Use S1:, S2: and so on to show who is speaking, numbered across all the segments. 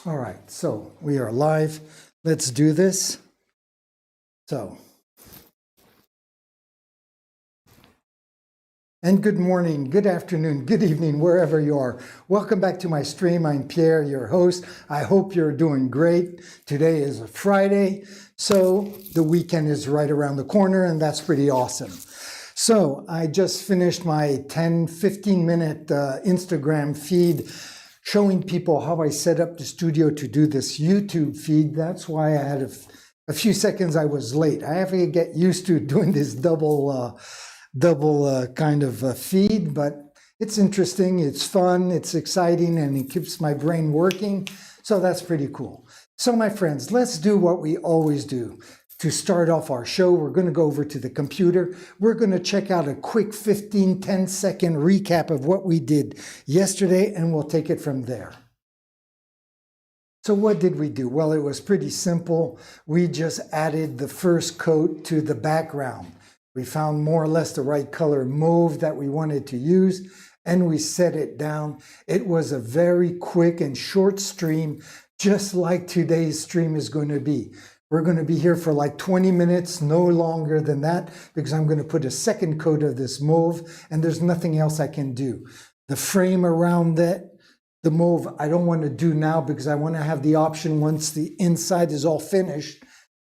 S1: All right, so we are live. Let's do this. And good morning, good afternoon, good evening, wherever you are. Welcome back to my stream. I'm Pierre, your host. I hope you're doing great. Today is a Friday, so the weekend is right around the corner, and that's pretty awesome. So I just finished my 10-15 minute Instagram feed showing people how I set up the studio to do this YouTube feed. That's why I had a few seconds I was late. I have to get used to doing this double kind of feed, but it's interesting, it's fun, it's exciting, and it keeps my brain working. So that's pretty cool. So my friends, let's do what we always do. To start off our show, we're going to go over to the computer. We're going to check out a quick 10-second recap of what we did yesterday, and we'll take it from there. So what did we do? Well, it was pretty simple. We just added the first coat to the background. We found more or less the right color mauve that we wanted to use, and we set it down. It was a very quick and short stream, just like today's stream is going to be. We're going to be here for like 20 minutes, no longer than that, because I'm going to put a second coat of this mauve, and there's nothing else I can do. The frame around the mauve, I don't want to do now because I want to have the option once the inside is all finished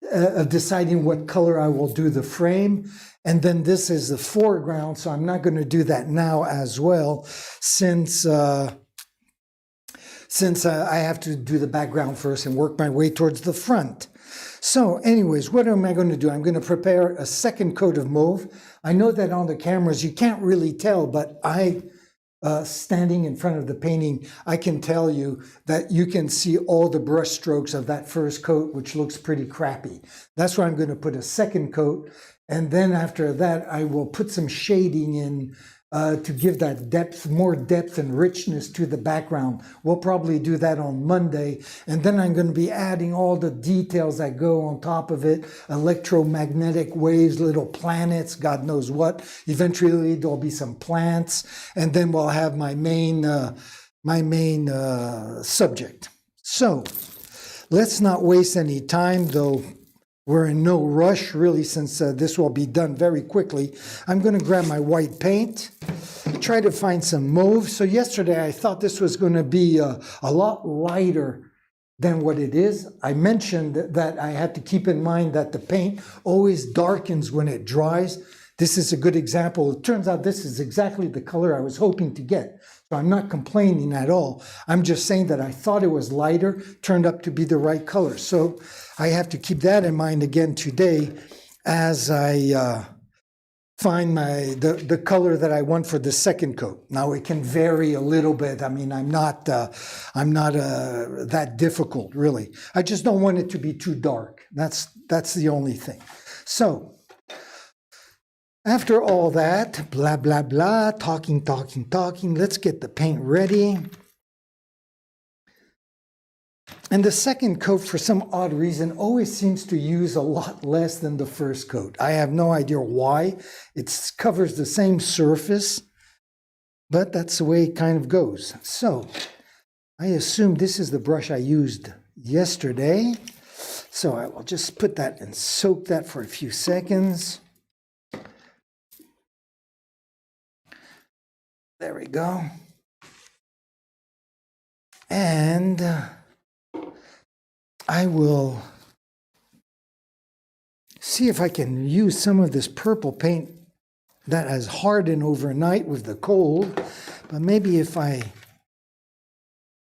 S1: of deciding what color I will do the frame. And then this is the foreground, so I'm not going to do that now as well, since I have to do the background first and work my way towards the front. So anyways, what am I going to do? I'm going to prepare a second coat of mauve. I know that on the cameras you can't really tell, but standing in front of the painting, I can tell you that you can see all the brush strokes of that first coat, which looks pretty crappy. That's why I'm going to put a second coat. And then after that, I will put some shading in to give that depth, more depth and richness to the background. We'll probably do that on Monday. And then I'm going to be adding all the details that go on top of it, electromagnetic waves, little planets, God knows what. Eventually there'll be some plants, and then we'll have my main subject. So let's not waste any time, though. We're in no rush, really, since this will be done very quickly. I'm going to grab my white paint, try to find some mauve. So yesterday I thought this was going to be a lot lighter than what it is. I mentioned that I had to keep in mind that the paint always darkens when it dries. This is a good example. It turns out this is exactly the color I was hoping to get. So I'm not complaining at all. I'm just saying that I thought it was lighter, turned up to be the right color. So I have to keep that in mind again today as I find the color that I want for the second coat. Now it can vary a little bit. I mean, I'm not that difficult, really. I just don't want it to be too dark. That's the only thing. So after all that, blah, blah, blah, talking, let's get the paint ready. And the second coat, for some odd reason, always seems to use a lot less than the first coat. I have no idea why. It covers the same surface, but that's the way it kind of goes. So I assume this is the brush I used yesterday. So I will just put that and soak that for a few seconds. There we go. And I will see if I can use some of this purple paint that has hardened overnight with the cold. But maybe if I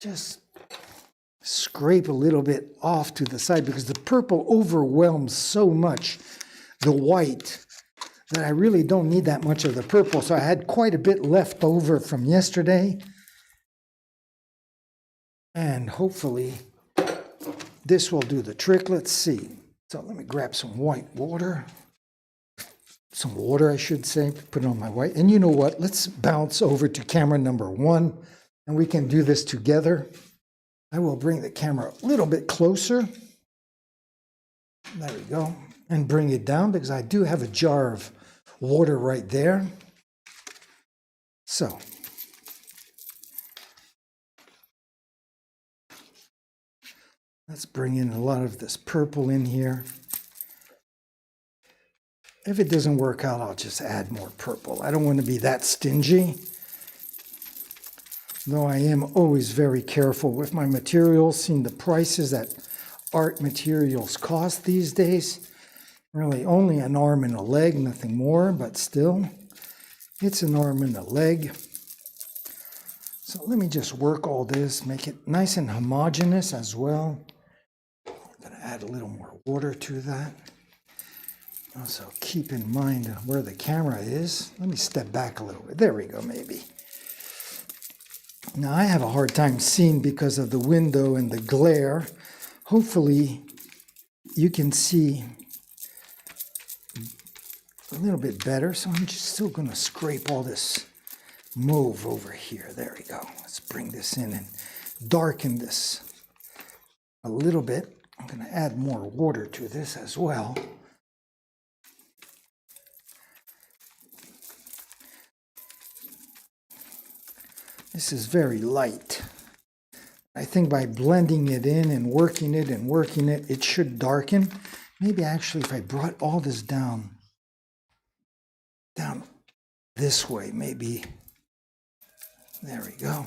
S1: just scrape a little bit off to the side, because the purple overwhelms so much the white that I really don't need that much of the purple. So I had quite a bit left over from yesterday. And hopefully this will do the trick. Let's see. So let me grab some white water. Some water, I should say, put it on my white. And you know what? Let's bounce over to camera number 1, and we can do this together. I will bring the camera a little bit closer. There we go. And bring it down, because I do have a jar of water right there. So Let's bring in a lot of this purple in here. If it doesn't work out, I'll just add more purple. I don't want to be that stingy. Though I am always very careful with my materials, seeing the prices that art materials cost these days. Really only an arm and a leg, nothing more, but still, it's an arm and a leg. So let me just work all this, make it nice and homogeneous as well. I'm going to add a little more water to that. Also keep in mind where the camera is. Let me step back a little bit. There we go, maybe. Now I have a hard time seeing because of the window and the glare. Hopefully you can see a little bit better. So I'm just still going to scrape all this mauve over here. There we go. Let's bring this in and darken this a little bit. I'm going to add more water to this as well. This is very light. I think by blending it in and working it, it should darken. Maybe actually if I brought all this down this way, maybe. There we go.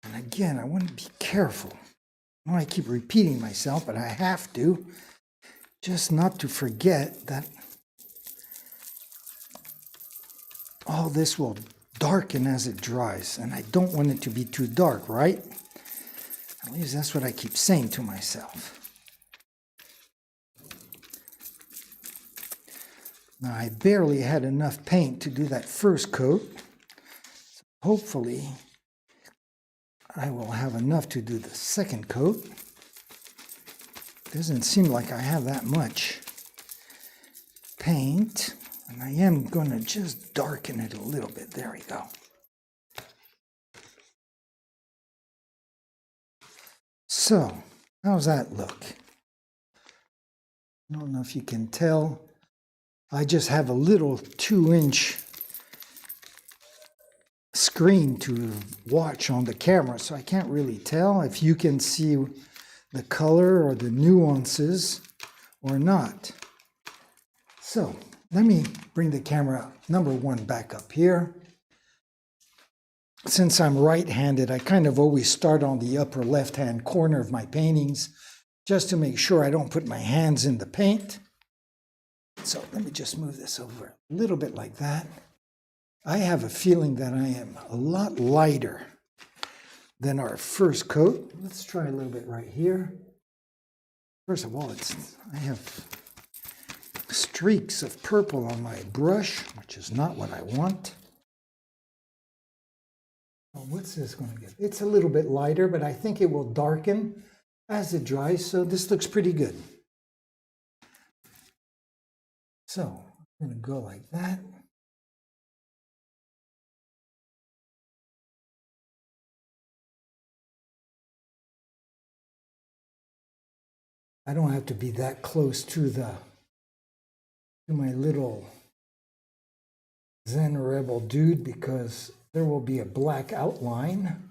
S1: And again, I want to be careful. I know I keep repeating myself, but I have to, just not to forget that all this will darken as it dries, and I don't want it to be too dark, right? At least that's what I keep saying to myself. Now, I barely had enough paint to do that first coat. So hopefully, I will have enough to do the second coat. Doesn't seem like I have that much paint. And I am going to just darken it a little bit. There we go. So, how's that look? I don't know if you can tell. I just have a little 2-inch screen to watch on the camera, so I can't really tell if you can see the color or the nuances or not. So, let me bring the camera number one back up here. Since I'm right-handed, I kind of always start on the upper left-hand corner of my paintings just to make sure I don't put my hands in the paint. So let me just move this over a little bit like that. I have a feeling that I am a lot lighter than our first coat. Let's try a little bit right here. First of all, I have streaks of purple on my brush, which is not what I want. Well, what's this going to get? It's a little bit lighter, but I think it will darken as it dries, so this looks pretty good. So I'm going to go like that. I don't have to be that close to my little TheZenRebel dude because there will be a black outline.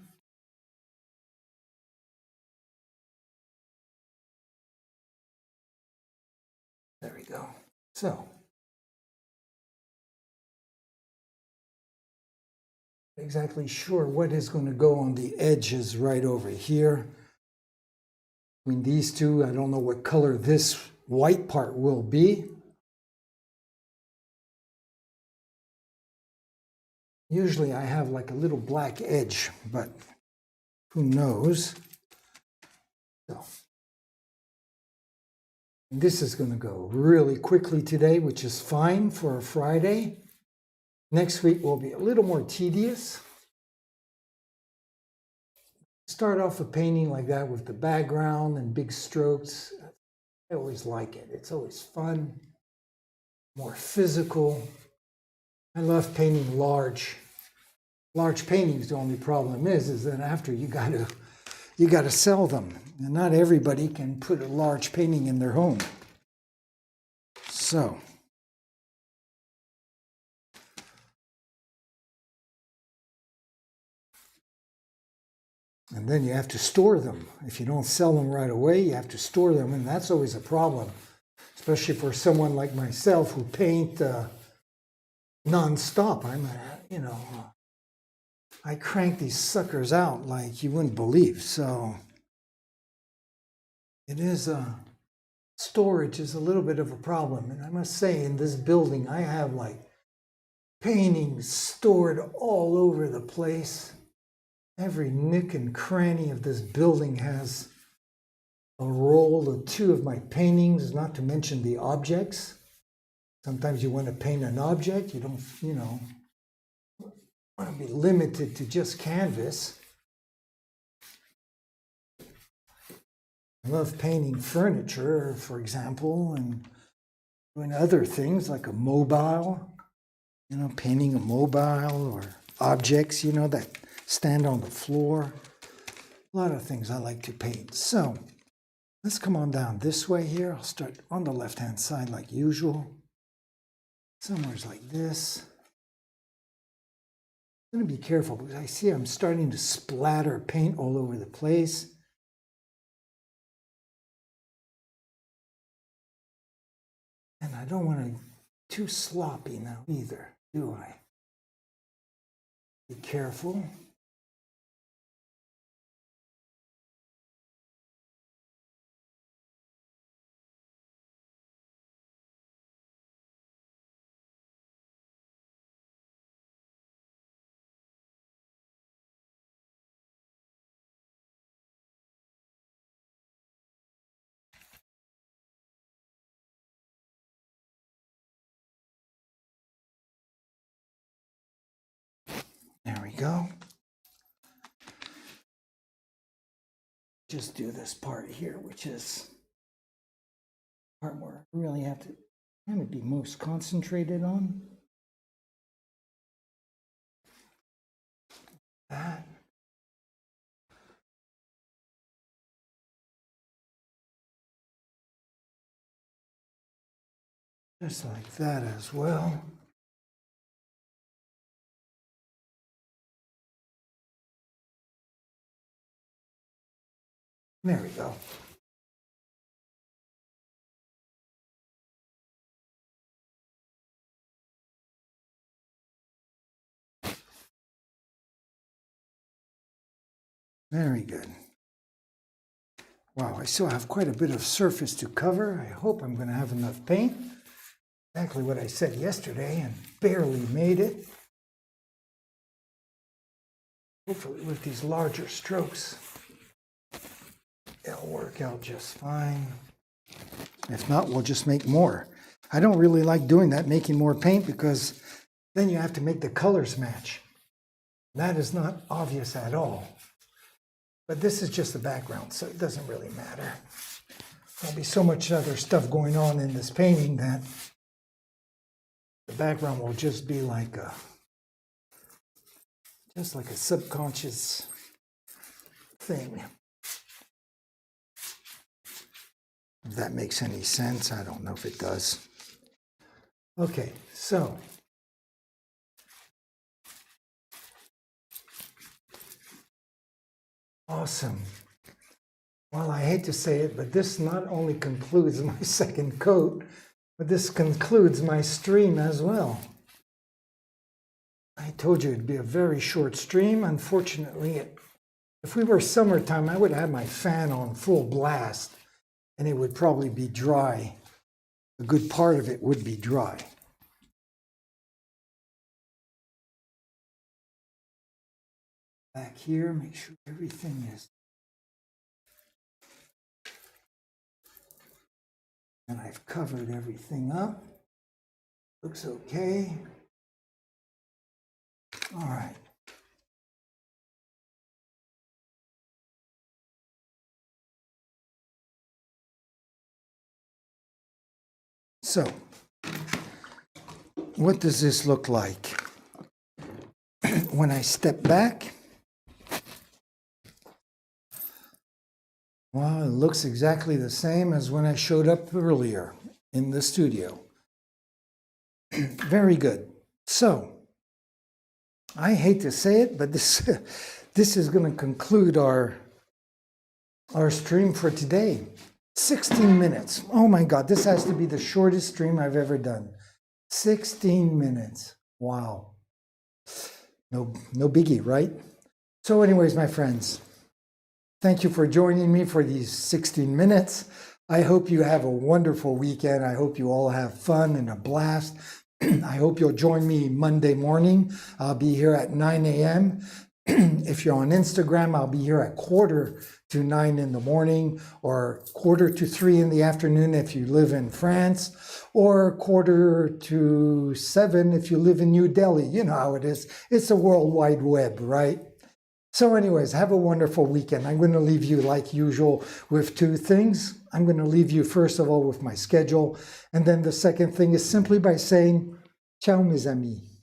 S1: There we go. So, not exactly sure what is going to go on the edges right over here. Between these two, I don't know what color this white part will be. Usually I have like a little black edge, but who knows? So, this is going to go really quickly today, which is fine for a Friday. Next week will be a little more tedious. Start off a painting like that with the background and big strokes. I always like it. It's always fun, more physical. I love painting large paintings. The only problem is that after you got to sell them, and not everybody can put a large painting in their home. So, And then you have to store them. If you don't sell them right away, you have to store them, and that's always a problem, especially for someone like myself who paint non-stop. I crank these suckers out like you wouldn't believe. So it is storage is a little bit of a problem. And I must say, in this building, I have like paintings stored all over the place. Every nook and cranny of this building has a roll or two of my paintings, not to mention the objects. Sometimes you want to paint an object, you don't, want to be limited to just canvas. I love painting furniture, for example, and doing other things like a mobile, painting a mobile or objects, that stand on the floor. A lot of things I like to paint. So let's come on down this way here. I'll start on the left-hand side like usual. Somewhere's like this. I'm going to be careful because I see I'm starting to splatter paint all over the place. And I don't want to be too sloppy now either, do I? Be careful. There we go. Just do this part here, which is the part where I really have to kind of be most concentrated on. That. Just like that as well. There we go. Very good. Wow, I still have quite a bit of surface to cover. I hope I'm going to have enough paint. Exactly what I said yesterday and barely made it. Hopefully with these larger strokes, it'll work out just fine. If not, we'll just make more. I don't really like doing that, making more paint, because then you have to make the colors match. That is not obvious at all. But this is just the background, so it doesn't really matter. There'll be so much other stuff going on in this painting that the background will just be like a subconscious thing. If that makes any sense, I don't know if it does. Okay, so awesome. Well, I hate to say it, but this not only concludes my second coat, but this concludes my stream as well. I told you it'd be a very short stream. Unfortunately, if we were summertime, I would have my fan on full blast, and it would probably be dry. A good part of it would be dry. Back here, make sure everything is. And I've covered everything up. Looks okay. All right. So, what does this look like? When I step back, well, it looks exactly the same as when I showed up earlier in the studio. Very good. So, I hate to say it, but this this is going to conclude our stream for today. 16 minutes. Oh my God, this has to be the shortest stream I've ever done. 16 minutes. Wow. No biggie, right? So anyways, my friends, thank you for joining me for these 16 minutes. I hope you have a wonderful weekend. I hope you all have fun and a blast. I hope you'll join me Monday morning. I'll be here at 9 a.m. If you're on Instagram, I'll be here at 8:45 in the morning, or 2:45 in the afternoon if you live in France, or 6:45 if you live in New Delhi. You know how it is. It's a world wide web, right? So anyways, have a wonderful weekend. I'm going to leave you, like usual, with two things. I'm going to leave you, first of all, with my schedule. And then the second thing is simply by saying, ciao, mes amis.